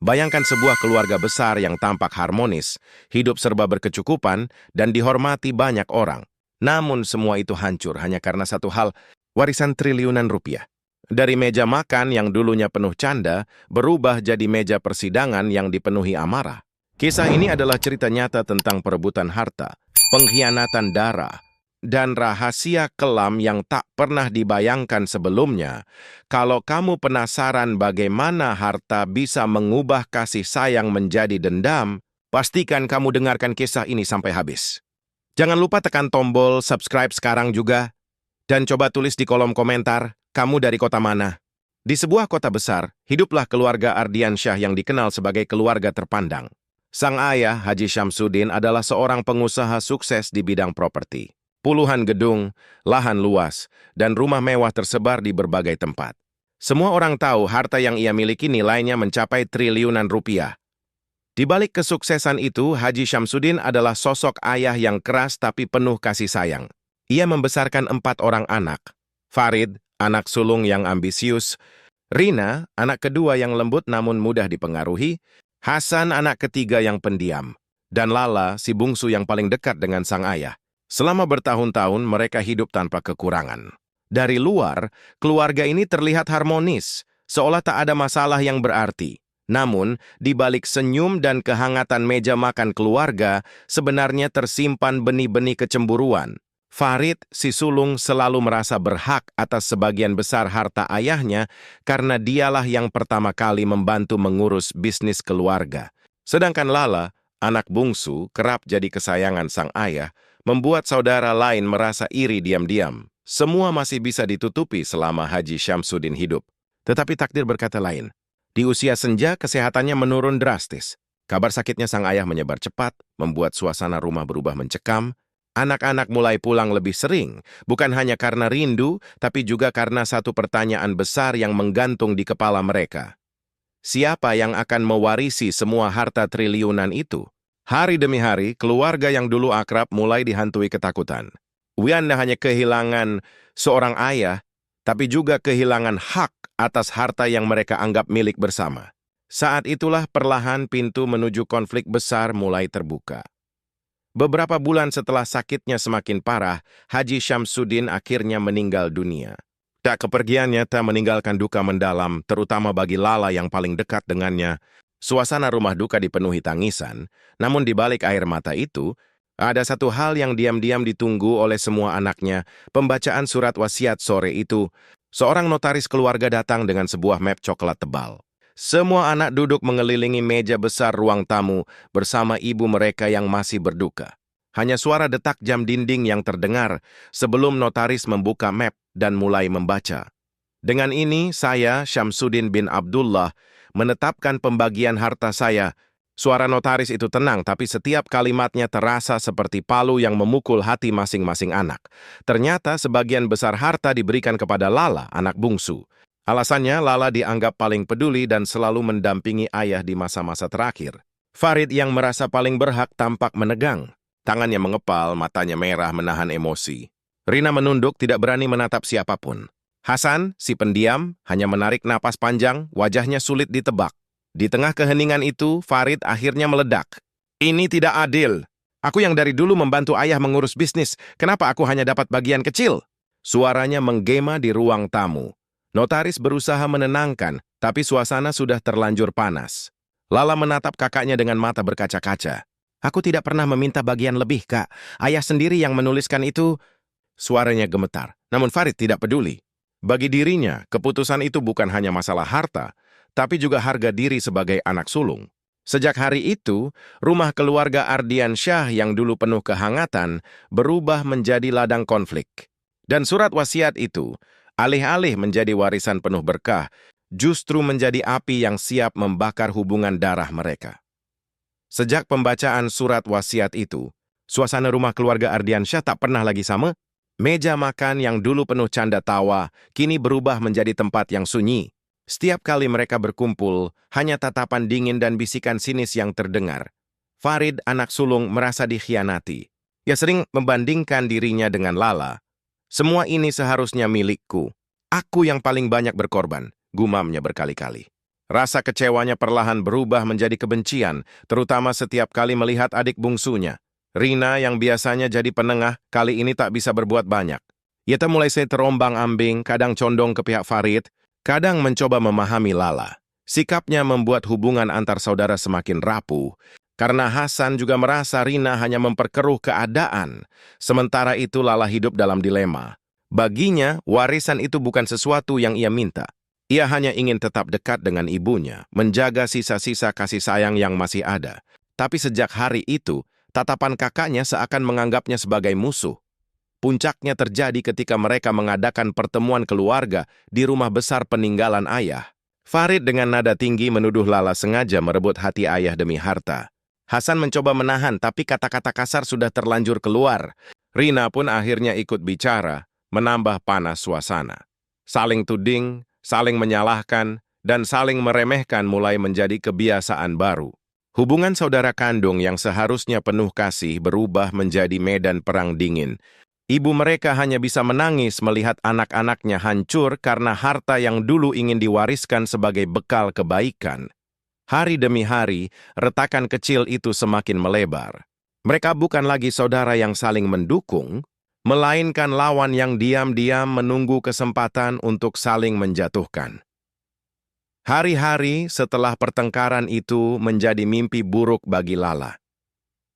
Bayangkan sebuah keluarga besar yang tampak harmonis, hidup serba berkecukupan, dan dihormati banyak orang. Namun semua itu hancur hanya karena satu hal, warisan triliunan rupiah. Dari meja makan yang dulunya penuh canda, berubah jadi meja persidangan yang dipenuhi amarah. Kisah ini adalah cerita nyata tentang perebutan harta, pengkhianatan darah, dan rahasia kelam yang tak pernah dibayangkan sebelumnya. Kalau kamu penasaran bagaimana harta bisa mengubah kasih sayang menjadi dendam, pastikan kamu dengarkan kisah ini sampai habis. Jangan lupa tekan tombol subscribe sekarang juga, dan coba tulis di kolom komentar, kamu dari kota mana? Di sebuah kota besar, hiduplah keluarga Ardiansyah yang dikenal sebagai keluarga terpandang. Sang ayah, Haji Syamsuddin, adalah seorang pengusaha sukses di bidang properti. Puluhan gedung, lahan luas, dan rumah mewah tersebar di berbagai tempat. Semua orang tahu harta yang ia miliki nilainya mencapai triliunan rupiah. Di balik kesuksesan itu, Haji Syamsuddin adalah sosok ayah yang keras tapi penuh kasih sayang. Ia membesarkan 4 orang anak. Farid, anak sulung yang ambisius. Rina, anak kedua yang lembut namun mudah dipengaruhi. Hasan, anak ketiga yang pendiam. Dan Lala, si bungsu yang paling dekat dengan sang ayah. Selama bertahun-tahun, mereka hidup tanpa kekurangan. Dari luar, keluarga ini terlihat harmonis, seolah tak ada masalah yang berarti. Namun, di balik senyum dan kehangatan meja makan keluarga, sebenarnya tersimpan benih-benih kecemburuan. Farid, si sulung, selalu merasa berhak atas sebagian besar harta ayahnya karena dialah yang pertama kali membantu mengurus bisnis keluarga. Sedangkan Lala, anak bungsu, kerap jadi kesayangan sang ayah, membuat saudara lain merasa iri diam-diam. Semua masih bisa ditutupi selama Haji Syamsuddin hidup. Tetapi takdir berkata lain. Di usia senja, kesehatannya menurun drastis. Kabar sakitnya sang ayah menyebar cepat, membuat suasana rumah berubah mencekam. Anak-anak mulai pulang lebih sering, bukan hanya karena rindu, tapi juga karena satu pertanyaan besar yang menggantung di kepala mereka. Siapa yang akan mewarisi semua harta triliunan itu? Hari demi hari, keluarga yang dulu akrab mulai dihantui ketakutan. Wiana hanya kehilangan seorang ayah, tapi juga kehilangan hak atas harta yang mereka anggap milik bersama. Saat itulah perlahan pintu menuju konflik besar mulai terbuka. Beberapa bulan setelah sakitnya semakin parah, Haji Syamsuddin akhirnya meninggal dunia. Tak kepergiannya tak meninggalkan duka mendalam, terutama bagi Lala yang paling dekat dengannya. Suasana rumah duka dipenuhi tangisan, namun di balik air mata itu, ada satu hal yang diam-diam ditunggu oleh semua anaknya, pembacaan surat wasiat sore itu. Seorang notaris keluarga datang dengan sebuah map coklat tebal. Semua anak duduk mengelilingi meja besar ruang tamu bersama ibu mereka yang masih berduka. Hanya suara detak jam dinding yang terdengar sebelum notaris membuka map dan mulai membaca. Dengan ini, saya, Syamsuddin bin Abdullah, menetapkan pembagian harta saya. Suara notaris itu tenang, tapi setiap kalimatnya terasa seperti palu yang memukul hati masing-masing anak. Ternyata sebagian besar harta diberikan kepada Lala, anak bungsu. Alasannya, Lala dianggap paling peduli dan selalu mendampingi ayah di masa-masa terakhir. Farid yang merasa paling berhak tampak menegang. Tangannya mengepal, matanya merah menahan emosi. Rina menunduk, tidak berani menatap siapapun. Hasan, si pendiam, hanya menarik napas panjang, wajahnya sulit ditebak. Di tengah keheningan itu, Farid akhirnya meledak. Ini tidak adil. Aku yang dari dulu membantu ayah mengurus bisnis, kenapa aku hanya dapat bagian kecil? Suaranya menggema di ruang tamu. Notaris berusaha menenangkan, tapi suasana sudah terlanjur panas. Lala menatap kakaknya dengan mata berkaca-kaca. Aku tidak pernah meminta bagian lebih, Kak. Ayah sendiri yang menuliskan itu. Suaranya gemetar, namun Farid tidak peduli. Bagi dirinya, keputusan itu bukan hanya masalah harta, tapi juga harga diri sebagai anak sulung. Sejak hari itu, rumah keluarga Ardiansyah yang dulu penuh kehangatan berubah menjadi ladang konflik. Dan surat wasiat itu, alih-alih menjadi warisan penuh berkah, justru menjadi api yang siap membakar hubungan darah mereka. Sejak pembacaan surat wasiat itu, suasana rumah keluarga Ardiansyah tak pernah lagi sama. Meja makan yang dulu penuh canda tawa, kini berubah menjadi tempat yang sunyi. Setiap kali mereka berkumpul, hanya tatapan dingin dan bisikan sinis yang terdengar. Farid, anak sulung, merasa dikhianati. Ia sering membandingkan dirinya dengan Lala. Semua ini seharusnya milikku. Aku yang paling banyak berkorban, gumamnya berkali-kali. Rasa kecewanya perlahan berubah menjadi kebencian, terutama setiap kali melihat adik bungsunya. Rina yang biasanya jadi penengah, kali ini tak bisa berbuat banyak. Ia mulai terombang-ambing, kadang condong ke pihak Farid, kadang mencoba memahami Lala. Sikapnya membuat hubungan antar saudara semakin rapuh, karena Hasan juga merasa Rina hanya memperkeruh keadaan. Sementara itu Lala hidup dalam dilema. Baginya, warisan itu bukan sesuatu yang ia minta. Ia hanya ingin tetap dekat dengan ibunya, menjaga sisa-sisa kasih sayang yang masih ada. Tapi sejak hari itu, tatapan kakaknya seakan menganggapnya sebagai musuh. Puncaknya terjadi ketika mereka mengadakan pertemuan keluarga di rumah besar peninggalan ayah. Farid dengan nada tinggi menuduh Lala sengaja merebut hati ayah demi harta. Hasan mencoba menahan, tapi kata-kata kasar sudah terlanjur keluar. Rina pun akhirnya ikut bicara, menambah panas suasana. Saling tuding, saling menyalahkan, dan saling meremehkan mulai menjadi kebiasaan baru. Hubungan saudara kandung yang seharusnya penuh kasih berubah menjadi medan perang dingin. Ibu mereka hanya bisa menangis melihat anak-anaknya hancur karena harta yang dulu ingin diwariskan sebagai bekal kebaikan. Hari demi hari, retakan kecil itu semakin melebar. Mereka bukan lagi saudara yang saling mendukung, melainkan lawan yang diam-diam menunggu kesempatan untuk saling menjatuhkan. Hari-hari setelah pertengkaran itu menjadi mimpi buruk bagi Lala.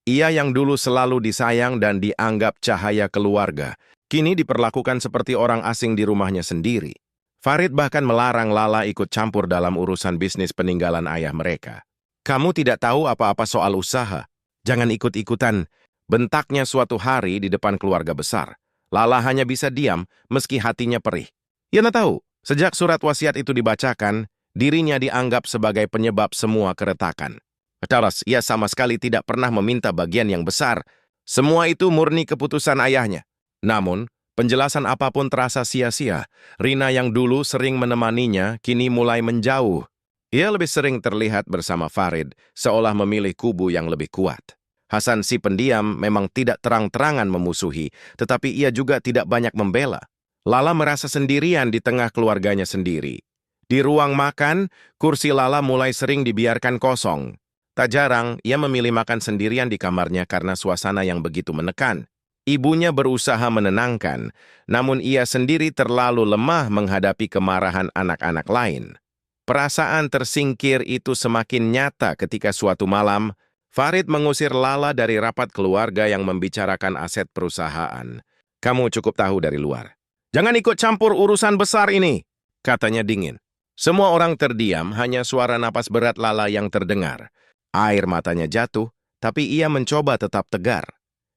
Ia yang dulu selalu disayang dan dianggap cahaya keluarga, kini diperlakukan seperti orang asing di rumahnya sendiri. Farid bahkan melarang Lala ikut campur dalam urusan bisnis peninggalan ayah mereka. "Kamu tidak tahu apa-apa soal usaha. Jangan ikut-ikutan," bentaknya suatu hari di depan keluarga besar. Lala hanya bisa diam meski hatinya perih. Ia tahu, sejak surat wasiat itu dibacakan, dirinya dianggap sebagai penyebab semua keretakan. Padahal ia sama sekali tidak pernah meminta bagian yang besar. Semua itu murni keputusan ayahnya. Namun, penjelasan apapun terasa sia-sia. Rina yang dulu sering menemaninya, kini mulai menjauh. Ia lebih sering terlihat bersama Farid, seolah memilih kubu yang lebih kuat. Hasan si pendiam memang tidak terang-terangan memusuhi, tetapi ia juga tidak banyak membela. Lala merasa sendirian di tengah keluarganya sendiri. Di ruang makan, kursi Lala mulai sering dibiarkan kosong. Tak jarang, ia memilih makan sendirian di kamarnya karena suasana yang begitu menekan. Ibunya berusaha menenangkan, namun ia sendiri terlalu lemah menghadapi kemarahan anak-anak lain. Perasaan tersingkir itu semakin nyata ketika suatu malam, Farid mengusir Lala dari rapat keluarga yang membicarakan aset perusahaan. "Kamu cukup tahu dari luar. Jangan ikut campur urusan besar ini," katanya dingin. Semua orang terdiam, hanya suara napas berat Lala yang terdengar. Air matanya jatuh, tapi ia mencoba tetap tegar.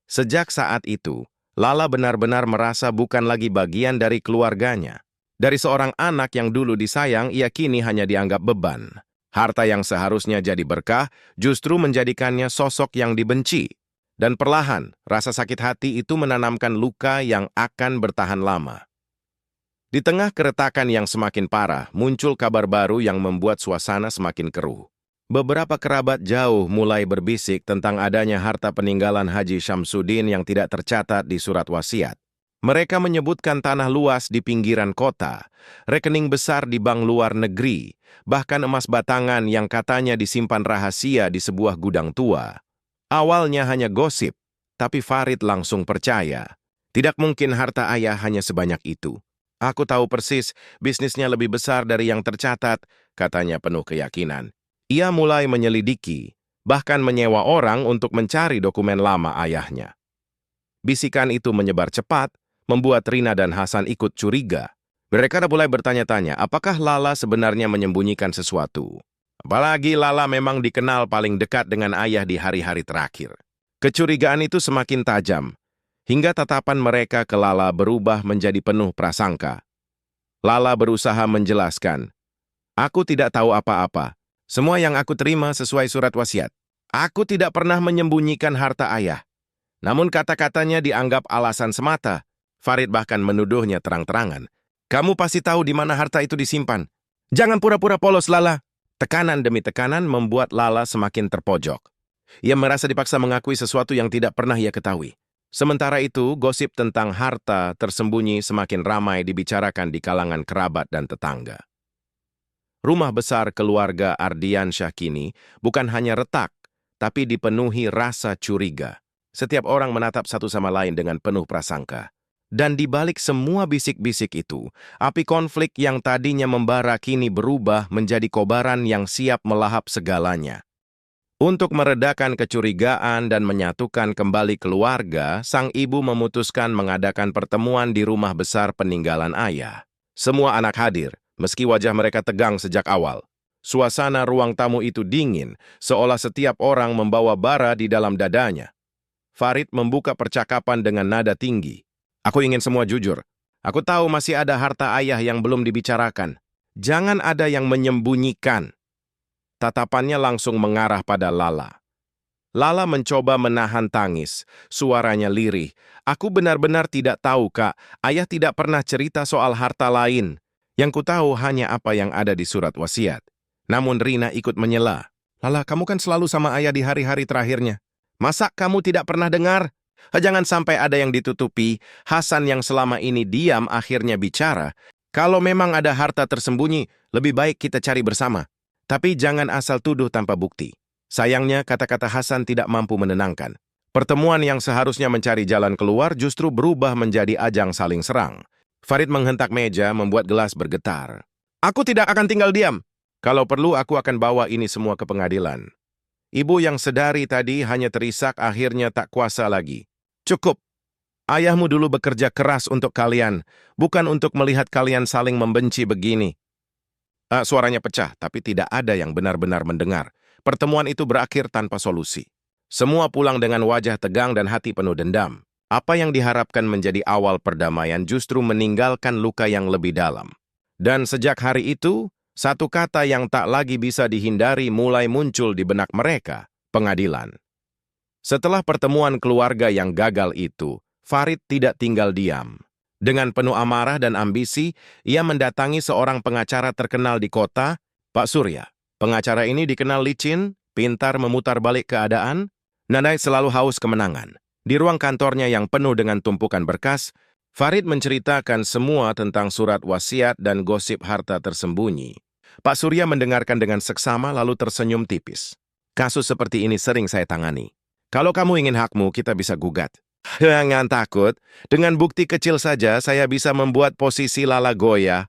Sejak saat itu, Lala benar-benar merasa bukan lagi bagian dari keluarganya. Dari seorang anak yang dulu disayang, ia kini hanya dianggap beban. Harta yang seharusnya jadi berkah, justru menjadikannya sosok yang dibenci. Dan perlahan, rasa sakit hati itu menanamkan luka yang akan bertahan lama. Di tengah keretakan yang semakin parah, muncul kabar baru yang membuat suasana semakin keruh. Beberapa kerabat jauh mulai berbisik tentang adanya harta peninggalan Haji Syamsuddin yang tidak tercatat di surat wasiat. Mereka menyebutkan tanah luas di pinggiran kota, rekening besar di bank luar negeri, bahkan emas batangan yang katanya disimpan rahasia di sebuah gudang tua. Awalnya hanya gosip, tapi Farid langsung percaya. Tidak mungkin harta ayah hanya sebanyak itu. "Aku tahu persis, bisnisnya lebih besar dari yang tercatat," katanya penuh keyakinan. Ia mulai menyelidiki, bahkan menyewa orang untuk mencari dokumen lama ayahnya. Bisikan itu menyebar cepat, membuat Rina dan Hasan ikut curiga. Mereka mulai bertanya-tanya, apakah Lala sebenarnya menyembunyikan sesuatu? Apalagi Lala memang dikenal paling dekat dengan ayah di hari-hari terakhir. Kecurigaan itu semakin tajam, hingga tatapan mereka ke Lala berubah menjadi penuh prasangka. Lala berusaha menjelaskan, "Aku tidak tahu apa-apa. Semua yang aku terima sesuai surat wasiat. Aku tidak pernah menyembunyikan harta ayah." Namun kata-katanya dianggap alasan semata. Farid bahkan menuduhnya terang-terangan. "Kamu pasti tahu di mana harta itu disimpan. Jangan pura-pura polos, Lala." Tekanan demi tekanan membuat Lala semakin terpojok. Ia merasa dipaksa mengakui sesuatu yang tidak pernah ia ketahui. Sementara itu, gosip tentang harta tersembunyi semakin ramai dibicarakan di kalangan kerabat dan tetangga. Rumah besar keluarga Ardiansyah kini bukan hanya retak, tapi dipenuhi rasa curiga. Setiap orang menatap satu sama lain dengan penuh prasangka. Dan di balik semua bisik-bisik itu, api konflik yang tadinya membara kini berubah menjadi kobaran yang siap melahap segalanya. Untuk meredakan kecurigaan dan menyatukan kembali keluarga, sang ibu memutuskan mengadakan pertemuan di rumah besar peninggalan ayah. Semua anak hadir, meski wajah mereka tegang sejak awal. Suasana ruang tamu itu dingin, seolah setiap orang membawa bara di dalam dadanya. Farid membuka percakapan dengan nada tinggi. Aku ingin semua jujur. Aku tahu masih ada harta ayah yang belum dibicarakan. Jangan ada yang menyembunyikan. Tatapannya langsung mengarah pada Lala. Lala mencoba menahan tangis. Suaranya lirih. Aku benar-benar tidak tahu, Kak. Ayah tidak pernah cerita soal harta lain. Yang ku tahu hanya apa yang ada di surat wasiat. Namun Rina ikut menyela. Lala, kamu kan selalu sama ayah di hari-hari terakhirnya. Masa kamu tidak pernah dengar? Jangan sampai ada yang ditutupi. Hasan yang selama ini diam akhirnya bicara. Kalau memang ada harta tersembunyi, lebih baik kita cari bersama. Tapi jangan asal tuduh tanpa bukti. Sayangnya, kata-kata Hasan tidak mampu menenangkan. Pertemuan yang seharusnya mencari jalan keluar justru berubah menjadi ajang saling serang. Farid menghentak meja, membuat gelas bergetar. Aku tidak akan tinggal diam. Kalau perlu, aku akan bawa ini semua ke pengadilan. Ibu yang sedari tadi hanya terisak akhirnya tak kuasa lagi. Cukup. Ayahmu dulu bekerja keras untuk kalian, bukan untuk melihat kalian saling membenci begini. Suaranya pecah, tapi tidak ada yang benar-benar mendengar. Pertemuan itu berakhir tanpa solusi. Semua pulang dengan wajah tegang dan hati penuh dendam. Apa yang diharapkan menjadi awal perdamaian justru meninggalkan luka yang lebih dalam. Dan sejak hari itu, satu kata yang tak lagi bisa dihindari mulai muncul di benak mereka, pengadilan. Setelah pertemuan keluarga yang gagal itu, Farid tidak tinggal diam. Dengan penuh amarah dan ambisi, ia mendatangi seorang pengacara terkenal di kota, Pak Surya. Pengacara ini dikenal licin, pintar memutar balik keadaan, dan selalu haus kemenangan. Di ruang kantornya yang penuh dengan tumpukan berkas, Farid menceritakan semua tentang surat wasiat dan gosip harta tersembunyi. Pak Surya mendengarkan dengan seksama lalu tersenyum tipis. Kasus seperti ini sering saya tangani. Kalau kamu ingin hakmu, kita bisa gugat. Jangan takut, dengan bukti kecil saja saya bisa membuat posisi Lala goyah.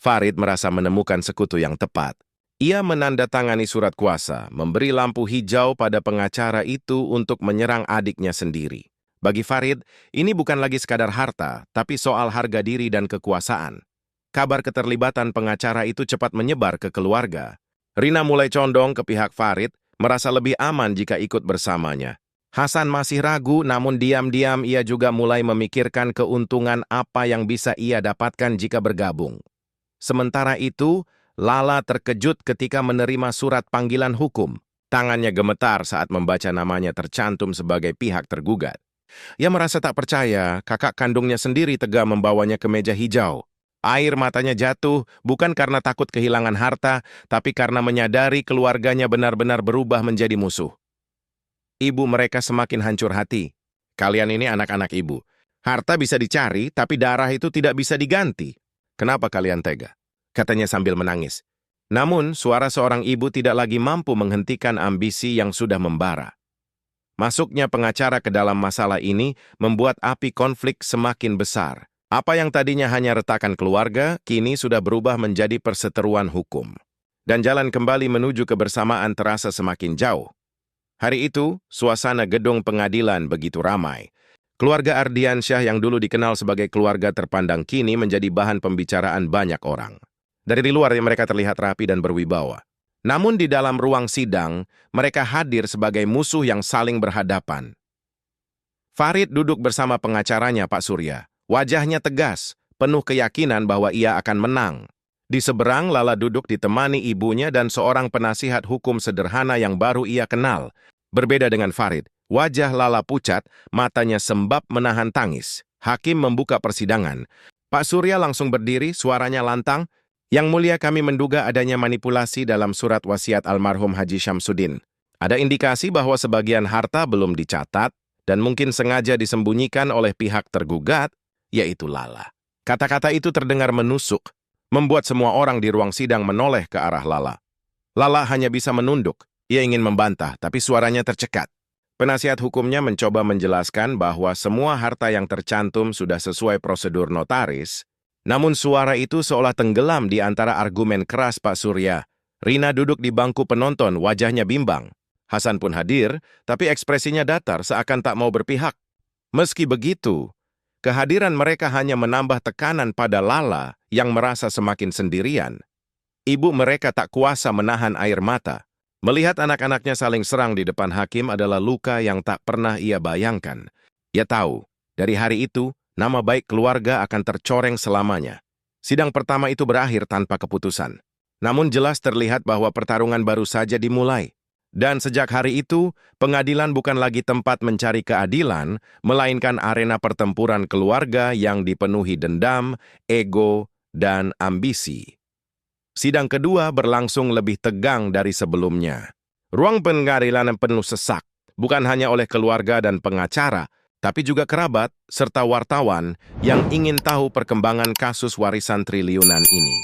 Farid merasa menemukan sekutu yang tepat. Ia menandatangani surat kuasa, memberi lampu hijau pada pengacara itu untuk menyerang adiknya sendiri. Bagi Farid, ini bukan lagi sekadar harta, tapi soal harga diri dan kekuasaan. Kabar keterlibatan pengacara itu cepat menyebar ke keluarga. Rina mulai condong ke pihak Farid, merasa lebih aman jika ikut bersamanya. Hasan masih ragu, namun diam-diam ia juga mulai memikirkan keuntungan apa yang bisa ia dapatkan jika bergabung. Sementara itu, Lala terkejut ketika menerima surat panggilan hukum. Tangannya gemetar saat membaca namanya tercantum sebagai pihak tergugat. Ia merasa tak percaya, kakak kandungnya sendiri tega membawanya ke meja hijau. Air matanya jatuh, bukan karena takut kehilangan harta, tapi karena menyadari keluarganya benar-benar berubah menjadi musuh. Ibu mereka semakin hancur hati. Kalian ini anak-anak ibu. Harta bisa dicari, tapi darah itu tidak bisa diganti. Kenapa kalian tega? Katanya sambil menangis. Namun, suara seorang ibu tidak lagi mampu menghentikan ambisi yang sudah membara. Masuknya pengacara ke dalam masalah ini membuat api konflik semakin besar. Apa yang tadinya hanya retakan keluarga, kini sudah berubah menjadi perseteruan hukum. Dan jalan kembali menuju kebersamaan terasa semakin jauh. Hari itu, suasana gedung pengadilan begitu ramai. Keluarga Ardiansyah yang dulu dikenal sebagai keluarga terpandang kini menjadi bahan pembicaraan banyak orang. Dari luar mereka terlihat rapi dan berwibawa. Namun di dalam ruang sidang, mereka hadir sebagai musuh yang saling berhadapan. Farid duduk bersama pengacaranya Pak Surya. Wajahnya tegas, penuh keyakinan bahwa ia akan menang. Di seberang, Lala duduk ditemani ibunya dan seorang penasihat hukum sederhana yang baru ia kenal. Berbeda dengan Farid, wajah Lala pucat, matanya sembab menahan tangis. Hakim membuka persidangan. Pak Surya langsung berdiri, suaranya lantang. Yang mulia, kami menduga adanya manipulasi dalam surat wasiat almarhum Haji Syamsuddin. Ada indikasi bahwa sebagian harta belum dicatat dan mungkin sengaja disembunyikan oleh pihak tergugat, yaitu Lala. Kata-kata itu terdengar menusuk. membuat semua orang di ruang sidang menoleh ke arah Lala. Lala hanya bisa menunduk. Ia ingin membantah, tapi suaranya tercekat. Penasihat hukumnya mencoba menjelaskan bahwa semua harta yang tercantum sudah sesuai prosedur notaris, namun suara itu seolah tenggelam di antara argumen keras Pak Surya. Rina duduk di bangku penonton, wajahnya bimbang. Hasan pun hadir, tapi ekspresinya datar seakan tak mau berpihak. Meski begitu, kehadiran mereka hanya menambah tekanan pada Lala yang merasa semakin sendirian. Ibu mereka tak kuasa menahan air mata. Melihat anak-anaknya saling serang di depan hakim adalah luka yang tak pernah ia bayangkan. Ia tahu, dari hari itu, nama baik keluarga akan tercoreng selamanya. Sidang pertama itu berakhir tanpa keputusan. Namun jelas terlihat bahwa pertarungan baru saja dimulai. Dan sejak hari itu, pengadilan bukan lagi tempat mencari keadilan, melainkan arena pertempuran keluarga yang dipenuhi dendam, ego, dan ambisi. Sidang kedua berlangsung lebih tegang dari sebelumnya. Ruang pengadilan penuh sesak, bukan hanya oleh keluarga dan pengacara, tapi juga kerabat serta wartawan yang ingin tahu perkembangan kasus warisan triliunan ini.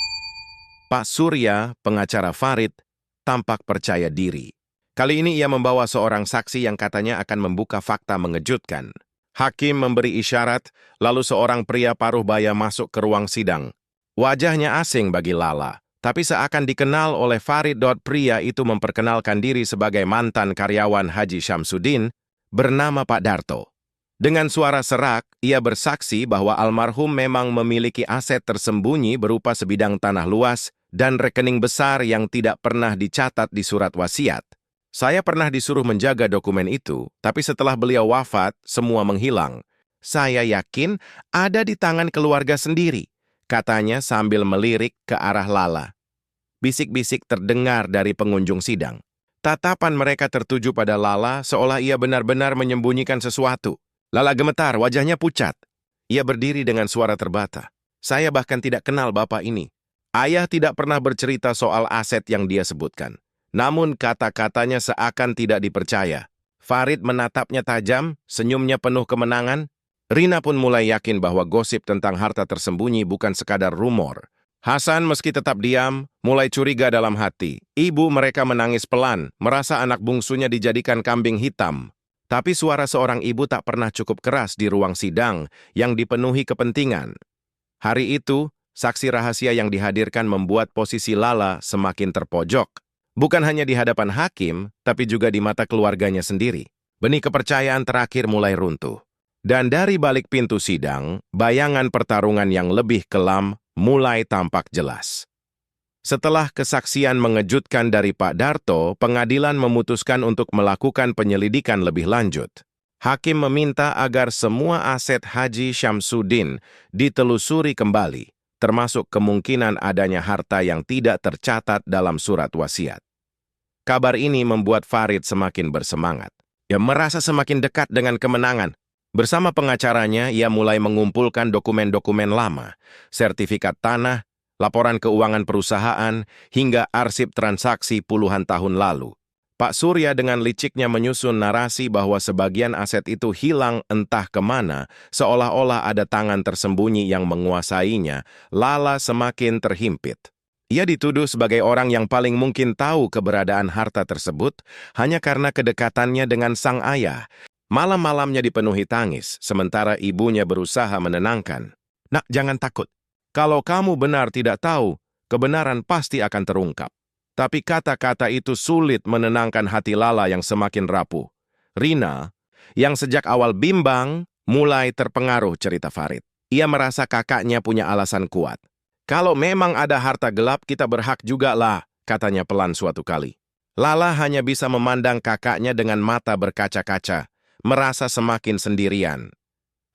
Pak Surya, pengacara Farid, tampak percaya diri. Kali ini ia membawa seorang saksi yang katanya akan membuka fakta mengejutkan. Hakim memberi isyarat, lalu seorang pria paruh baya masuk ke ruang sidang. Wajahnya asing bagi Lala. Tapi seakan dikenal oleh Farid. Pria itu memperkenalkan diri sebagai mantan karyawan Haji Syamsuddin bernama Pak Darto. Dengan suara serak, ia bersaksi bahwa almarhum memang memiliki aset tersembunyi berupa sebidang tanah luas dan rekening besar yang tidak pernah dicatat di surat wasiat. Saya pernah disuruh menjaga dokumen itu, tapi setelah beliau wafat, semua menghilang. Saya yakin ada di tangan keluarga sendiri, katanya sambil melirik ke arah Lala. Bisik-bisik terdengar dari pengunjung sidang. Tatapan mereka tertuju pada Lala seolah ia benar-benar menyembunyikan sesuatu. Lala gemetar, wajahnya pucat. Ia berdiri dengan suara terbata. Saya bahkan tidak kenal bapak ini. Ayah tidak pernah bercerita soal aset yang dia sebutkan. Namun kata-katanya seakan tidak dipercaya. Farid menatapnya tajam, senyumnya penuh kemenangan. Rina pun mulai yakin bahwa gosip tentang harta tersembunyi bukan sekadar rumor. Hasan meski tetap diam, mulai curiga dalam hati. Ibu mereka menangis pelan, merasa anak bungsunya dijadikan kambing hitam. Tapi suara seorang ibu tak pernah cukup keras di ruang sidang yang dipenuhi kepentingan. Hari itu, saksi rahasia yang dihadirkan membuat posisi Lala semakin terpojok. Bukan hanya di hadapan hakim, tapi juga di mata keluarganya sendiri. Benih kepercayaan terakhir mulai runtuh. Dan dari balik pintu sidang, bayangan pertarungan yang lebih kelam mulai tampak jelas. Setelah kesaksian mengejutkan dari Pak Darto, pengadilan memutuskan untuk melakukan penyelidikan lebih lanjut. Hakim meminta agar semua aset Haji Syamsuddin ditelusuri kembali, termasuk kemungkinan adanya harta yang tidak tercatat dalam surat wasiat. Kabar ini membuat Farid semakin bersemangat. Ia merasa semakin dekat dengan kemenangan. Bersama pengacaranya, ia mulai mengumpulkan dokumen-dokumen lama, sertifikat tanah, laporan keuangan perusahaan, hingga arsip transaksi puluhan tahun lalu. Pak Surya dengan liciknya menyusun narasi bahwa sebagian aset itu hilang entah kemana, seolah-olah ada tangan tersembunyi yang menguasainya. Lala semakin terhimpit. Ia dituduh sebagai orang yang paling mungkin tahu keberadaan harta tersebut hanya karena kedekatannya dengan sang ayah. Malam-malamnya dipenuhi tangis, sementara ibunya berusaha menenangkan. Nak, jangan takut. Kalau kamu benar tidak tahu, kebenaran pasti akan terungkap. Tapi kata-kata itu sulit menenangkan hati Lala yang semakin rapuh. Rina, yang sejak awal bimbang, mulai terpengaruh cerita Farid. Ia merasa kakaknya punya alasan kuat. Kalau memang ada harta gelap, kita berhak juga lah, katanya pelan suatu kali. Lala hanya bisa memandang kakaknya dengan mata berkaca-kaca, merasa semakin sendirian.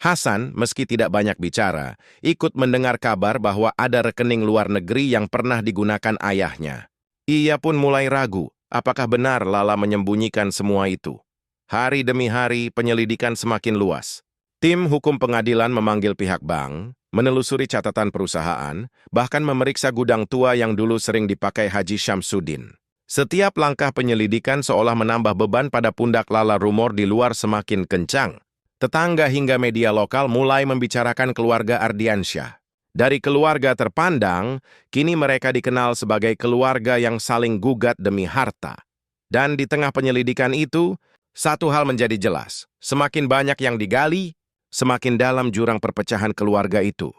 Hasan, meski tidak banyak bicara, ikut mendengar kabar bahwa ada rekening luar negeri yang pernah digunakan ayahnya. Ia pun mulai ragu, apakah benar Lala menyembunyikan semua itu. Hari demi hari, penyelidikan semakin luas. Tim hukum pengadilan memanggil pihak bank, menelusuri catatan perusahaan, bahkan memeriksa gudang tua yang dulu sering dipakai Haji Syamsuddin. Setiap langkah penyelidikan seolah menambah beban pada pundak Lala. Rumor di luar semakin kencang. Tetangga hingga media lokal mulai membicarakan keluarga Ardiansyah. Dari keluarga terpandang, kini mereka dikenal sebagai keluarga yang saling gugat demi harta. Dan di tengah penyelidikan itu, satu hal menjadi jelas. Semakin banyak yang digali, semakin dalam jurang perpecahan keluarga itu.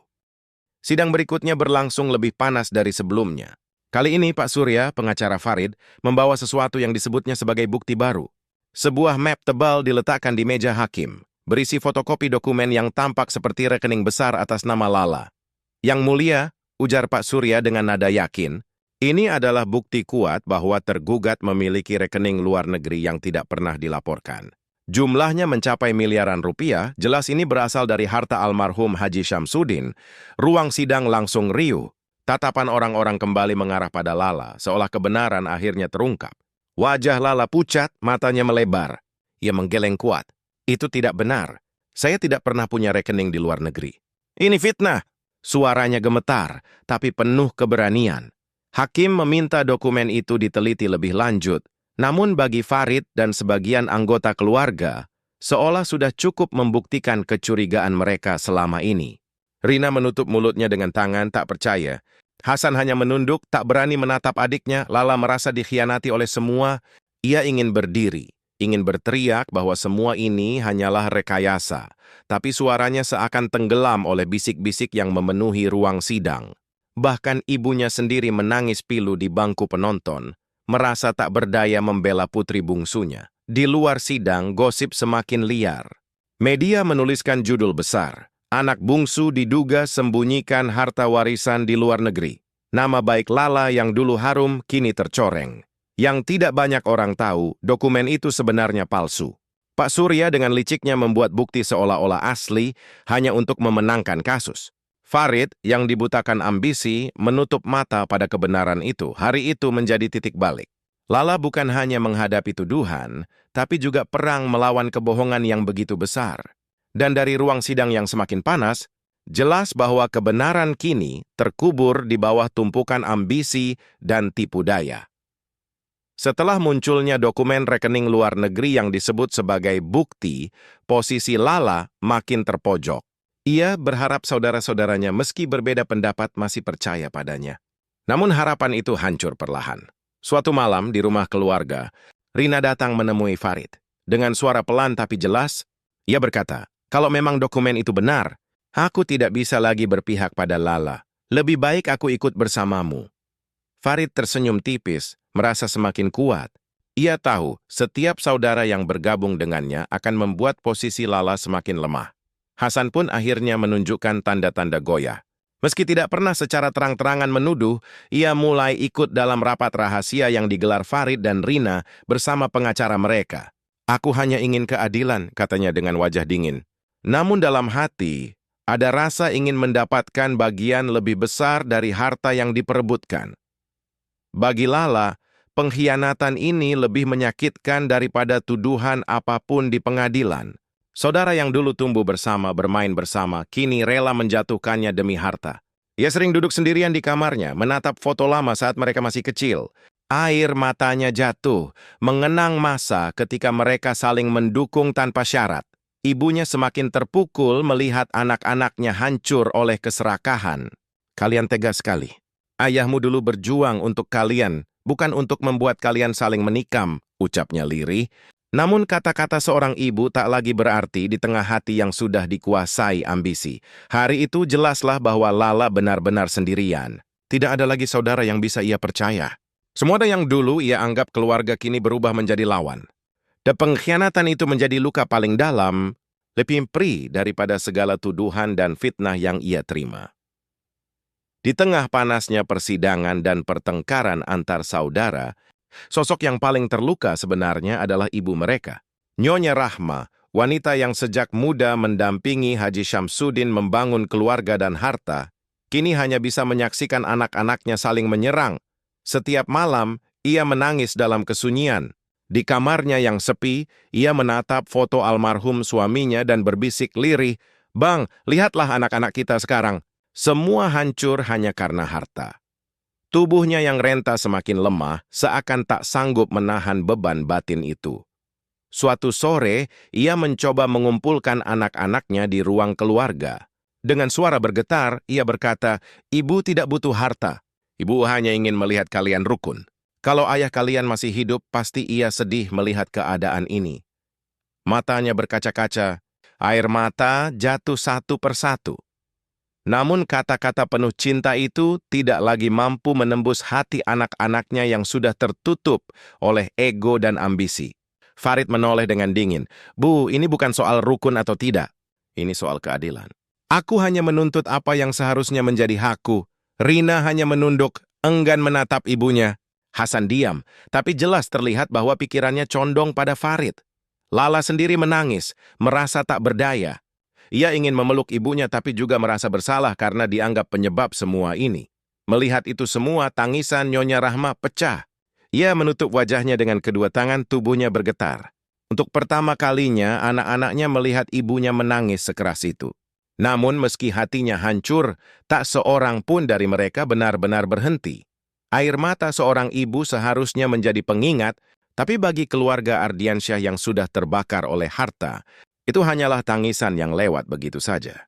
Sidang berikutnya berlangsung lebih panas dari sebelumnya. Kali ini Pak Surya, pengacara Farid, membawa sesuatu yang disebutnya sebagai bukti baru. Sebuah map tebal diletakkan di meja hakim, berisi fotokopi dokumen yang tampak seperti rekening besar atas nama Lala. Yang mulia, ujar Pak Surya dengan nada yakin, ini adalah bukti kuat bahwa tergugat memiliki rekening luar negeri yang tidak pernah dilaporkan. Jumlahnya mencapai miliaran rupiah, jelas ini berasal dari harta almarhum Haji Syamsuddin. Ruang sidang langsung riuh. Tatapan orang-orang kembali mengarah pada Lala, seolah kebenaran akhirnya terungkap. Wajah Lala pucat, matanya melebar. Ia menggeleng kuat. Itu tidak benar. Saya tidak pernah punya rekening di luar negeri. Ini fitnah. Suaranya gemetar, tapi penuh keberanian. Hakim meminta dokumen itu diteliti lebih lanjut. Namun bagi Farid dan sebagian anggota keluarga, seolah sudah cukup membuktikan kecurigaan mereka selama ini. Rina menutup mulutnya dengan tangan, tak percaya. Hasan hanya menunduk, tak berani menatap adiknya. Lala merasa dikhianati oleh semua. Ia ingin berdiri, ingin berteriak bahwa semua ini hanyalah rekayasa. Tapi suaranya seakan tenggelam oleh bisik-bisik yang memenuhi ruang sidang. Bahkan ibunya sendiri menangis pilu di bangku penonton, merasa tak berdaya membela putri bungsunya. Di luar sidang, gosip semakin liar. Media menuliskan judul besar, anak bungsu diduga sembunyikan harta warisan di luar negeri. Nama baik Lala yang dulu harum, kini tercoreng. Yang tidak banyak orang tahu, dokumen itu sebenarnya palsu. Pak Surya dengan liciknya membuat bukti seolah-olah asli hanya untuk memenangkan kasus. Farid yang dibutakan ambisi menutup mata pada kebenaran itu. Hari itu menjadi titik balik. Lala bukan hanya menghadapi tuduhan, tapi juga perang melawan kebohongan yang begitu besar. Dan dari ruang sidang yang semakin panas, jelas bahwa kebenaran kini terkubur di bawah tumpukan ambisi dan tipu daya. Setelah munculnya dokumen rekening luar negeri yang disebut sebagai bukti, posisi Lala makin terpojok. Ia berharap saudara-saudaranya meski berbeda pendapat masih percaya padanya. Namun harapan itu hancur perlahan. Suatu malam di rumah keluarga, Rina datang menemui Farid. Dengan suara pelan tapi jelas, ia berkata, "Kalau memang dokumen itu benar, aku tidak bisa lagi berpihak pada Lala. Lebih baik aku ikut bersamamu." Farid tersenyum tipis, merasa semakin kuat. Ia tahu setiap saudara yang bergabung dengannya akan membuat posisi Lala semakin lemah. Hasan pun akhirnya menunjukkan tanda-tanda goyah. Meski tidak pernah secara terang-terangan menuduh, ia mulai ikut dalam rapat rahasia yang digelar Farid dan Rina bersama pengacara mereka. "Aku hanya ingin keadilan," katanya dengan wajah dingin. Namun dalam hati, ada rasa ingin mendapatkan bagian lebih besar dari harta yang diperebutkan. Bagi Lala, pengkhianatan ini lebih menyakitkan daripada tuduhan apapun di pengadilan. Saudara yang dulu tumbuh bersama, bermain bersama, kini rela menjatuhkannya demi harta. Ia sering duduk sendirian di kamarnya, menatap foto lama saat mereka masih kecil. Air matanya jatuh, mengenang masa ketika mereka saling mendukung tanpa syarat. Ibunya semakin terpukul melihat anak-anaknya hancur oleh keserakahan. "Kalian tegas sekali. Ayahmu dulu berjuang untuk kalian, bukan untuk membuat kalian saling menikam," ucapnya lirih. Namun kata-kata seorang ibu tak lagi berarti di tengah hati yang sudah dikuasai ambisi. Hari itu jelaslah bahwa Lala benar-benar sendirian. Tidak ada lagi saudara yang bisa ia percaya. Semua yang dulu ia anggap keluarga kini berubah menjadi lawan. Dan pengkhianatan itu menjadi luka paling dalam, lebih perih daripada segala tuduhan dan fitnah yang ia terima. Di tengah panasnya persidangan dan pertengkaran antar saudara, sosok yang paling terluka sebenarnya adalah ibu mereka. Nyonya Rahma, wanita yang sejak muda mendampingi Haji Syamsuddin membangun keluarga dan harta, kini hanya bisa menyaksikan anak-anaknya saling menyerang. Setiap malam, ia menangis dalam kesunyian. Di kamarnya yang sepi, ia menatap foto almarhum suaminya dan berbisik lirih, "Bang, lihatlah anak-anak kita sekarang. Semua hancur hanya karena harta." Tubuhnya yang renta semakin lemah, seakan tak sanggup menahan beban batin itu. Suatu sore, ia mencoba mengumpulkan anak-anaknya di ruang keluarga. Dengan suara bergetar, ia berkata, "Ibu tidak butuh harta. Ibu hanya ingin melihat kalian rukun. Kalau ayah kalian masih hidup, pasti ia sedih melihat keadaan ini." Matanya berkaca-kaca, air mata jatuh satu persatu. Namun kata-kata penuh cinta itu tidak lagi mampu menembus hati anak-anaknya yang sudah tertutup oleh ego dan ambisi. Farid menoleh dengan dingin. "Bu, ini bukan soal rukun atau tidak. Ini soal keadilan. Aku hanya menuntut apa yang seharusnya menjadi hakku." Rina hanya menunduk, enggan menatap ibunya. Hasan diam, tapi jelas terlihat bahwa pikirannya condong pada Farid. Lala sendiri menangis, merasa tak berdaya. Ia ingin memeluk ibunya tapi juga merasa bersalah karena dianggap penyebab semua ini. Melihat itu semua, tangisan Nyonya Rahma pecah. Ia menutup wajahnya dengan kedua tangan, tubuhnya bergetar. Untuk pertama kalinya, anak-anaknya melihat ibunya menangis sekeras itu. Namun meski hatinya hancur, tak seorang pun dari mereka benar-benar berhenti. Air mata seorang ibu seharusnya menjadi pengingat, tapi bagi keluarga Ardiansyah yang sudah terbakar oleh harta, itu hanyalah tangisan yang lewat begitu saja.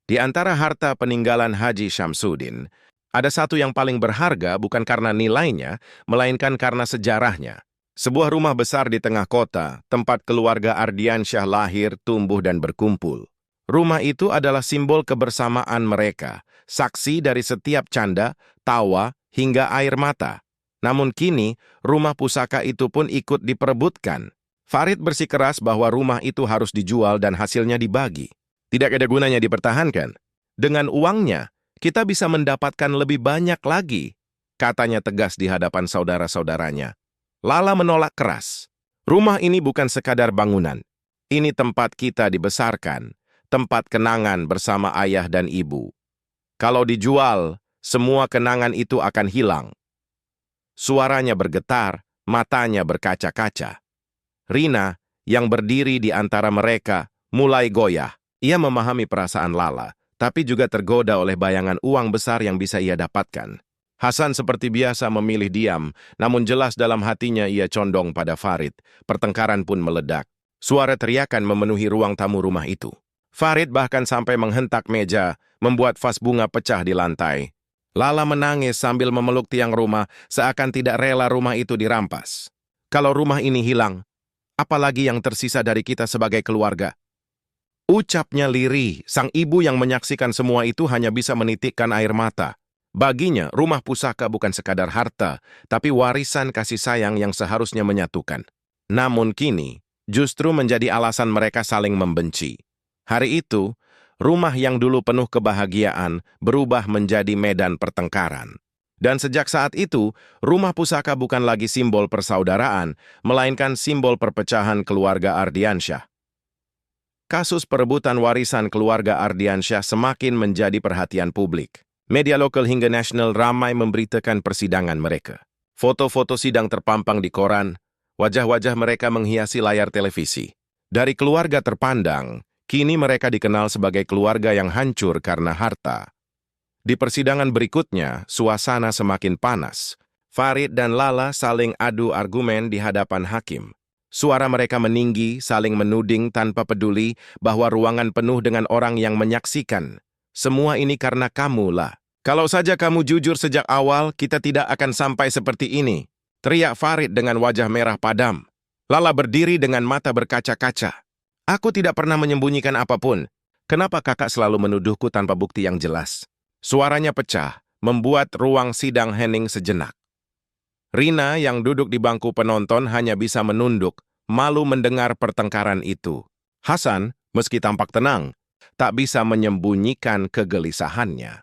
Di antara harta peninggalan Haji Syamsuddin, ada satu yang paling berharga bukan karena nilainya, melainkan karena sejarahnya. Sebuah rumah besar di tengah kota, tempat keluarga Ardiansyah lahir, tumbuh, dan berkumpul. Rumah itu adalah simbol kebersamaan mereka, saksi dari setiap canda, tawa, hingga air mata. Namun kini, rumah pusaka itu pun ikut diperebutkan. Farid bersikeras bahwa rumah itu harus dijual dan hasilnya dibagi. Tidak ada gunanya dipertahankan. Dengan uangnya, kita bisa mendapatkan lebih banyak lagi, katanya tegas di hadapan saudara-saudaranya. Lala menolak keras. Rumah ini bukan sekadar bangunan. Ini tempat kita dibesarkan, tempat kenangan bersama ayah dan ibu. Kalau dijual, semua kenangan itu akan hilang. Suaranya bergetar, matanya berkaca-kaca. Rina, yang berdiri di antara mereka, mulai goyah. Ia memahami perasaan Lala, tapi juga tergoda oleh bayangan uang besar yang bisa ia dapatkan. Hasan seperti biasa memilih diam, namun jelas dalam hatinya ia condong pada Farid. Pertengkaran pun meledak. Suara teriakan memenuhi ruang tamu rumah itu. Farid bahkan sampai menghentak meja, membuat vas bunga pecah di lantai. Lala menangis sambil memeluk tiang rumah, seakan tidak rela rumah itu dirampas. Kalau rumah ini hilang, apalagi yang tersisa dari kita sebagai keluarga? Ucapnya lirih, sang ibu yang menyaksikan semua itu hanya bisa menitikkan air mata. Baginya, rumah pusaka bukan sekadar harta, tapi warisan kasih sayang yang seharusnya menyatukan. Namun kini, justru menjadi alasan mereka saling membenci. Hari itu, rumah yang dulu penuh kebahagiaan berubah menjadi medan pertengkaran. Dan sejak saat itu, rumah pusaka bukan lagi simbol persaudaraan, melainkan simbol perpecahan keluarga Ardiansyah. Kasus perebutan warisan keluarga Ardiansyah semakin menjadi perhatian publik. Media lokal hingga nasional ramai memberitakan persidangan mereka. Foto-foto sidang terpampang di koran, wajah-wajah mereka menghiasi layar televisi. Dari keluarga terpandang, kini mereka dikenal sebagai keluarga yang hancur karena harta. Di persidangan berikutnya, suasana semakin panas. Farid dan Lala saling adu argumen di hadapan hakim. Suara mereka meninggi, saling menuding tanpa peduli bahwa ruangan penuh dengan orang yang menyaksikan. Semua ini karena kamu lah. Kalau saja kamu jujur sejak awal, kita tidak akan sampai seperti ini. Teriak Farid dengan wajah merah padam. Lala berdiri dengan mata berkaca-kaca. Aku tidak pernah menyembunyikan apapun. Kenapa kakak selalu menuduhku tanpa bukti yang jelas? Suaranya pecah, membuat ruang sidang hening sejenak. Rina yang duduk di bangku penonton hanya bisa menunduk, malu mendengar pertengkaran itu. Hasan, meski tampak tenang, tak bisa menyembunyikan kegelisahannya.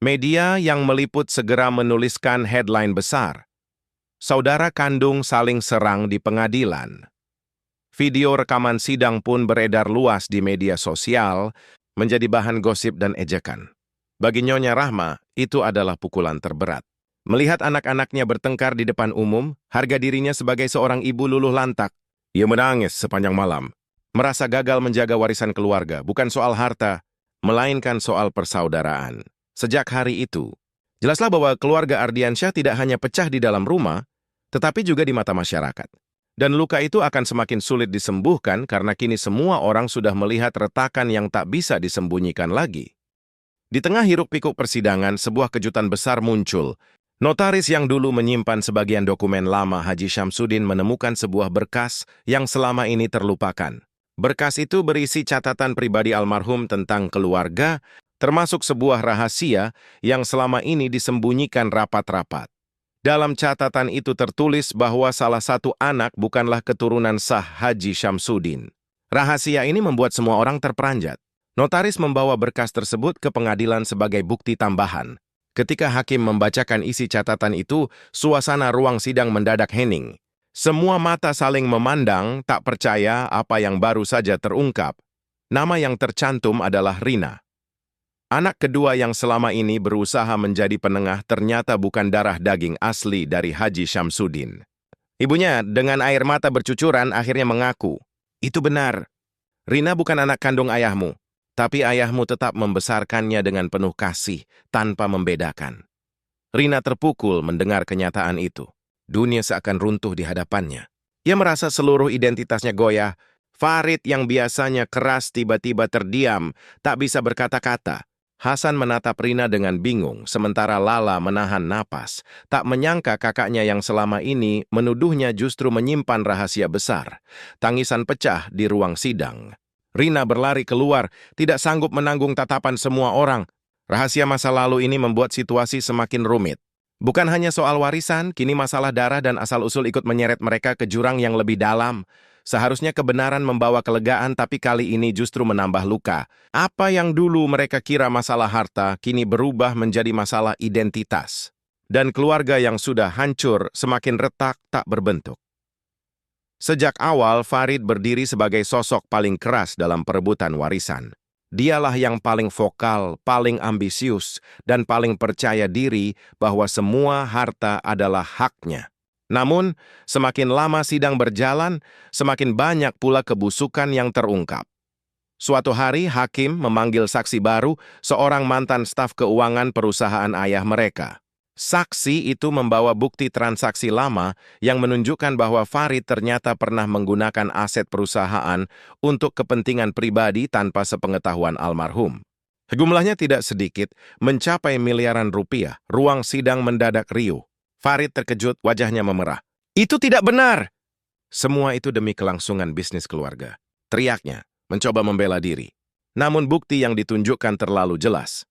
Media yang meliput segera menuliskan headline besar. Saudara kandung saling serang di pengadilan. Video rekaman sidang pun beredar luas di media sosial, menjadi bahan gosip dan ejekan. Bagi Nyonya Rahma, itu adalah pukulan terberat. Melihat anak-anaknya bertengkar di depan umum, harga dirinya sebagai seorang ibu luluh lantak. Ia menangis sepanjang malam. Merasa gagal menjaga warisan keluarga, bukan soal harta, melainkan soal persaudaraan. Sejak hari itu, jelaslah bahwa keluarga Ardiansyah tidak hanya pecah di dalam rumah, tetapi juga di mata masyarakat. Dan luka itu akan semakin sulit disembuhkan karena kini semua orang sudah melihat retakan yang tak bisa disembunyikan lagi. Di tengah hiruk-pikuk persidangan, sebuah kejutan besar muncul. Notaris yang dulu menyimpan sebagian dokumen lama Haji Syamsuddin menemukan sebuah berkas yang selama ini terlupakan. Berkas itu berisi catatan pribadi almarhum tentang keluarga, termasuk sebuah rahasia yang selama ini disembunyikan rapat-rapat. Dalam catatan itu tertulis bahwa salah satu anak bukanlah keturunan sah Haji Syamsuddin. Rahasia ini membuat semua orang terperanjat. Notaris membawa berkas tersebut ke pengadilan sebagai bukti tambahan. Ketika hakim membacakan isi catatan itu, suasana ruang sidang mendadak hening. Semua mata saling memandang, tak percaya apa yang baru saja terungkap. Nama yang tercantum adalah Rina. Anak kedua yang selama ini berusaha menjadi penengah ternyata bukan darah daging asli dari Haji Syamsuddin. Ibunya dengan air mata bercucuran akhirnya mengaku, "Itu benar. Rina bukan anak kandung ayahmu, tapi ayahmu tetap membesarkannya dengan penuh kasih tanpa membedakan." Rina terpukul mendengar kenyataan itu. Dunia seakan runtuh di hadapannya. Ia merasa seluruh identitasnya goyah. Farid yang biasanya keras tiba-tiba terdiam, tak bisa berkata-kata. Hasan menatap Rina dengan bingung, sementara Lala menahan napas. Tak menyangka kakaknya yang selama ini menuduhnya justru menyimpan rahasia besar. Tangisan pecah di ruang sidang. Rina berlari keluar, tidak sanggup menanggung tatapan semua orang. Rahasia masa lalu ini membuat situasi semakin rumit. Bukan hanya soal warisan, kini masalah darah dan asal-usul ikut menyeret mereka ke jurang yang lebih dalam. Seharusnya kebenaran membawa kelegaan, tapi kali ini justru menambah luka. Apa yang dulu mereka kira masalah harta, kini berubah menjadi masalah identitas. Dan keluarga yang sudah hancur semakin retak tak berbentuk. Sejak awal, Farid berdiri sebagai sosok paling keras dalam perebutan warisan. Dialah yang paling vokal, paling ambisius, dan paling percaya diri bahwa semua harta adalah haknya. Namun, semakin lama sidang berjalan, semakin banyak pula kebusukan yang terungkap. Suatu hari, hakim memanggil saksi baru, seorang mantan staf keuangan perusahaan ayah mereka. Saksi itu membawa bukti transaksi lama yang menunjukkan bahwa Farid ternyata pernah menggunakan aset perusahaan untuk kepentingan pribadi tanpa sepengetahuan almarhum. Jumlahnya tidak sedikit, mencapai miliaran rupiah. Ruang sidang mendadak riuh. Farid terkejut, wajahnya memerah. "Itu tidak benar!" Semua itu demi kelangsungan bisnis keluarga. Teriaknya, mencoba membela diri. Namun bukti yang ditunjukkan terlalu jelas.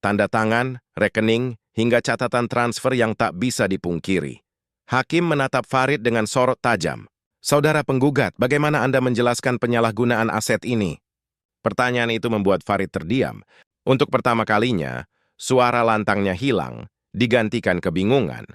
Tanda tangan, rekening, hingga catatan transfer yang tak bisa dipungkiri. Hakim menatap Farid dengan sorot tajam. "Saudara penggugat, bagaimana Anda menjelaskan penyalahgunaan aset ini?" Pertanyaan itu membuat Farid terdiam. Untuk pertama kalinya, suara lantangnya hilang, digantikan kebingungan.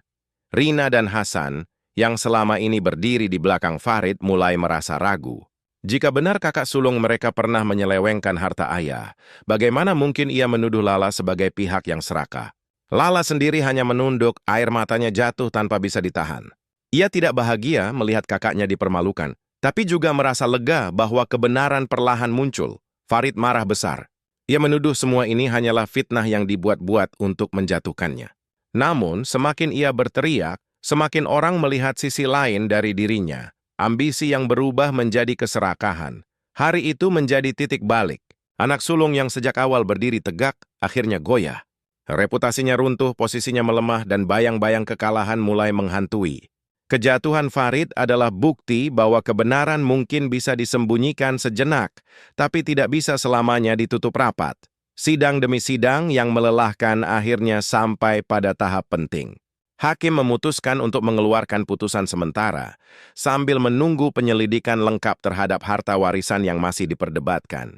Rina dan Hasan, yang selama ini berdiri di belakang Farid, mulai merasa ragu. Jika benar kakak sulung mereka pernah menyelewengkan harta ayah, bagaimana mungkin ia menuduh Lala sebagai pihak yang serakah? Lala sendiri hanya menunduk, air matanya jatuh tanpa bisa ditahan. Ia tidak bahagia melihat kakaknya dipermalukan, tapi juga merasa lega bahwa kebenaran perlahan muncul. Farid marah besar. Ia menuduh semua ini hanyalah fitnah yang dibuat-buat untuk menjatuhkannya. Namun, semakin ia berteriak, semakin orang melihat sisi lain dari dirinya. Ambisi yang berubah menjadi keserakahan. Hari itu menjadi titik balik. Anak sulung yang sejak awal berdiri tegak, akhirnya goyah. Reputasinya runtuh, posisinya melemah, dan bayang-bayang kekalahan mulai menghantui. Kejatuhan Farid adalah bukti bahwa kebenaran mungkin bisa disembunyikan sejenak, tapi tidak bisa selamanya ditutup rapat. Sidang demi sidang yang melelahkan akhirnya sampai pada tahap penting. Hakim memutuskan untuk mengeluarkan putusan sementara, sambil menunggu penyelidikan lengkap terhadap harta warisan yang masih diperdebatkan.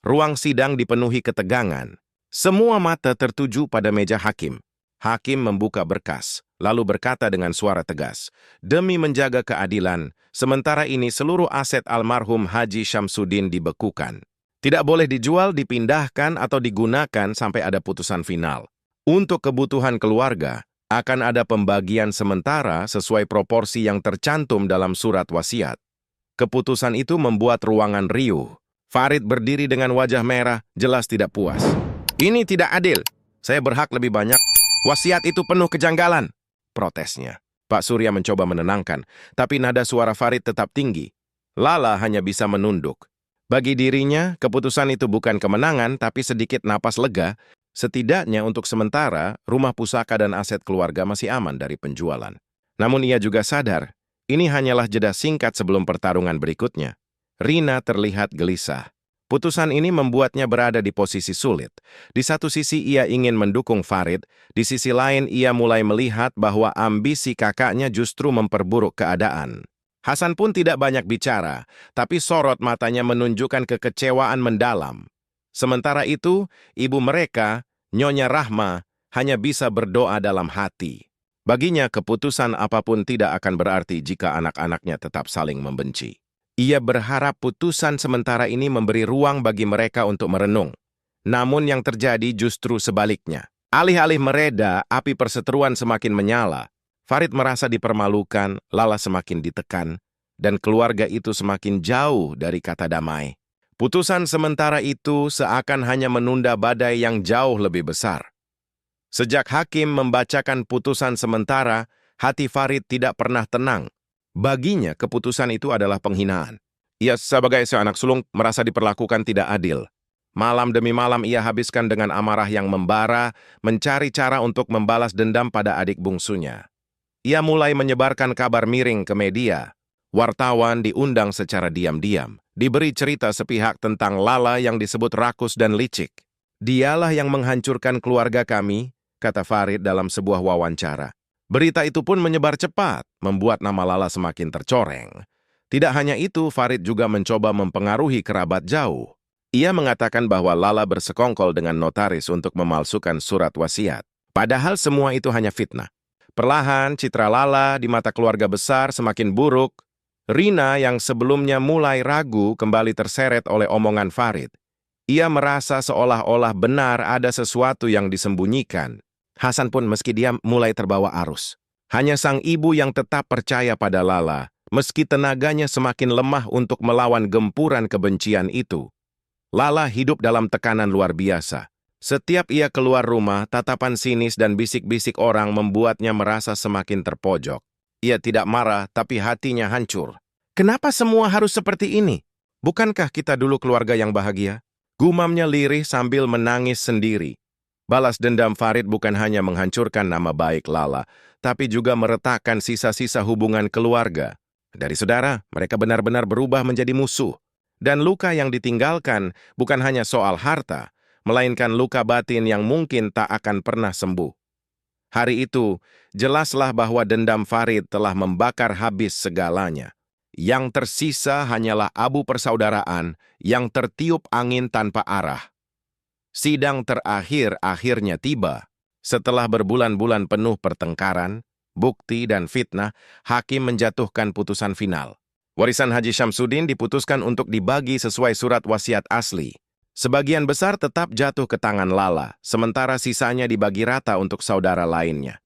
Ruang sidang dipenuhi ketegangan. Semua mata tertuju pada meja hakim. Hakim membuka berkas, lalu berkata dengan suara tegas, "Demi menjaga keadilan, sementara ini seluruh aset almarhum Haji Syamsuddin dibekukan. Tidak boleh dijual, dipindahkan, atau digunakan sampai ada putusan final. Untuk kebutuhan keluarga, akan ada pembagian sementara sesuai proporsi yang tercantum dalam surat wasiat." Keputusan itu membuat ruangan riuh. Farid berdiri dengan wajah merah, jelas tidak puas. "Ini tidak adil. Saya berhak lebih banyak. Wasiat itu penuh kejanggalan," protesnya. Pak Surya mencoba menenangkan, tapi nada suara Farid tetap tinggi. Lala hanya bisa menunduk. Bagi dirinya, keputusan itu bukan kemenangan, tapi sedikit napas lega. Setidaknya untuk sementara, rumah pusaka dan aset keluarga masih aman dari penjualan. Namun ia juga sadar, ini hanyalah jeda singkat sebelum pertarungan berikutnya. Rina terlihat gelisah. Putusan ini membuatnya berada di posisi sulit. Di satu sisi ia ingin mendukung Farid, di sisi lain ia mulai melihat bahwa ambisi kakaknya justru memperburuk keadaan. Hasan pun tidak banyak bicara, tapi sorot matanya menunjukkan kekecewaan mendalam. Sementara itu, ibu mereka, Nyonya Rahma, hanya bisa berdoa dalam hati. Baginya keputusan apapun tidak akan berarti jika anak-anaknya tetap saling membenci. Ia berharap putusan sementara ini memberi ruang bagi mereka untuk merenung. Namun yang terjadi justru sebaliknya. Alih-alih mereda, api perseteruan semakin menyala. Farid merasa dipermalukan, Lala semakin ditekan, dan keluarga itu semakin jauh dari kata damai. Putusan sementara itu seakan hanya menunda badai yang jauh lebih besar. Sejak hakim membacakan putusan sementara, hati Farid tidak pernah tenang. Baginya, keputusan itu adalah penghinaan. Ia sebagai seorang anak sulung merasa diperlakukan tidak adil. Malam demi malam ia habiskan dengan amarah yang membara, mencari cara untuk membalas dendam pada adik bungsunya. Ia mulai menyebarkan kabar miring ke media. Wartawan diundang secara diam-diam, diberi cerita sepihak tentang Lala yang disebut rakus dan licik. Dialah yang menghancurkan keluarga kami, kata Farid dalam sebuah wawancara. Berita itu pun menyebar cepat, membuat nama Lala semakin tercoreng. Tidak hanya itu, Farid juga mencoba mempengaruhi kerabat jauh. Ia mengatakan bahwa Lala bersekongkol dengan notaris untuk memalsukan surat wasiat. Padahal semua itu hanya fitnah. Perlahan, citra Lala di mata keluarga besar semakin buruk. Rina yang sebelumnya mulai ragu kembali terseret oleh omongan Farid. Ia merasa seolah-olah benar ada sesuatu yang disembunyikan. Hasan pun meski dia mulai terbawa arus. Hanya sang ibu yang tetap percaya pada Lala, meski tenaganya semakin lemah untuk melawan gempuran kebencian itu. Lala hidup dalam tekanan luar biasa. Setiap ia keluar rumah, tatapan sinis dan bisik-bisik orang membuatnya merasa semakin terpojok. Ia tidak marah, tapi hatinya hancur. Kenapa semua harus seperti ini? Bukankah kita dulu keluarga yang bahagia? Gumamnya lirih sambil menangis sendiri. Balas dendam Farid bukan hanya menghancurkan nama baik Lala, tapi juga meretakkan sisa-sisa hubungan keluarga. Dari saudara, mereka benar-benar berubah menjadi musuh. Dan luka yang ditinggalkan bukan hanya soal harta, melainkan luka batin yang mungkin tak akan pernah sembuh. Hari itu, jelaslah bahwa dendam Farid telah membakar habis segalanya. Yang tersisa hanyalah abu persaudaraan yang tertiup angin tanpa arah. Sidang terakhir akhirnya tiba. Setelah berbulan-bulan penuh pertengkaran, bukti dan fitnah, hakim menjatuhkan putusan final. Warisan Haji Syamsuddin diputuskan untuk dibagi sesuai surat wasiat asli. Sebagian besar tetap jatuh ke tangan Lala, sementara sisanya dibagi rata untuk saudara lainnya.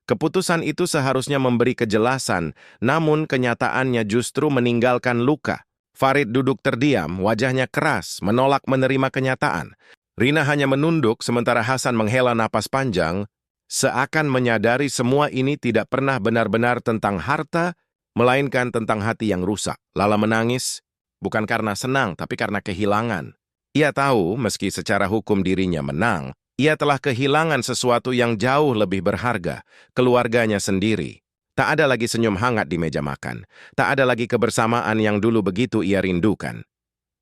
Keputusan itu seharusnya memberi kejelasan, namun kenyataannya justru meninggalkan luka. Farid duduk terdiam, wajahnya keras, menolak menerima kenyataan. Rina hanya menunduk sementara Hasan menghela napas panjang, seakan menyadari semua ini tidak pernah benar-benar tentang harta, melainkan tentang hati yang rusak. Lala menangis, bukan karena senang, tapi karena kehilangan. Ia tahu, meski secara hukum dirinya menang, ia telah kehilangan sesuatu yang jauh lebih berharga, keluarganya sendiri. Tak ada lagi senyum hangat di meja makan, tak ada lagi kebersamaan yang dulu begitu ia rindukan.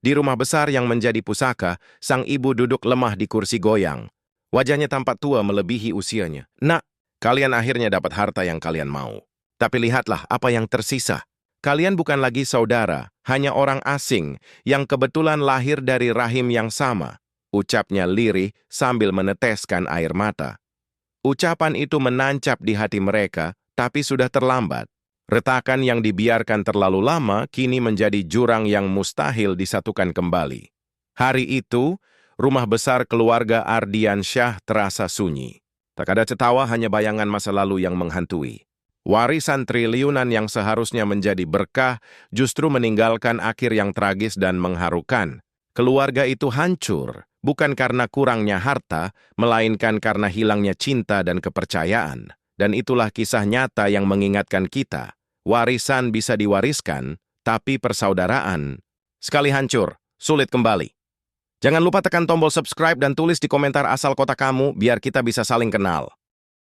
Di rumah besar yang menjadi pusaka, sang ibu duduk lemah di kursi goyang. Wajahnya tampak tua melebihi usianya. Nak, kalian akhirnya dapat harta yang kalian mau. Tapi lihatlah apa yang tersisa. Kalian bukan lagi saudara, hanya orang asing yang kebetulan lahir dari rahim yang sama. Ucapnya lirih sambil meneteskan air mata. Ucapan itu menancap di hati mereka, tapi sudah terlambat. Retakan yang dibiarkan terlalu lama kini menjadi jurang yang mustahil disatukan kembali. Hari itu, rumah besar keluarga Ardian Syah terasa sunyi. Tak ada cetawa, hanya bayangan masa lalu yang menghantui. Warisan triliunan yang seharusnya menjadi berkah justru meninggalkan akhir yang tragis dan mengharukan. Keluarga itu hancur, bukan karena kurangnya harta, melainkan karena hilangnya cinta dan kepercayaan. Dan itulah kisah nyata yang mengingatkan kita, warisan bisa diwariskan, tapi persaudaraan sekali hancur, sulit kembali. Jangan lupa tekan tombol subscribe dan tulis di komentar asal kota kamu biar kita bisa saling kenal.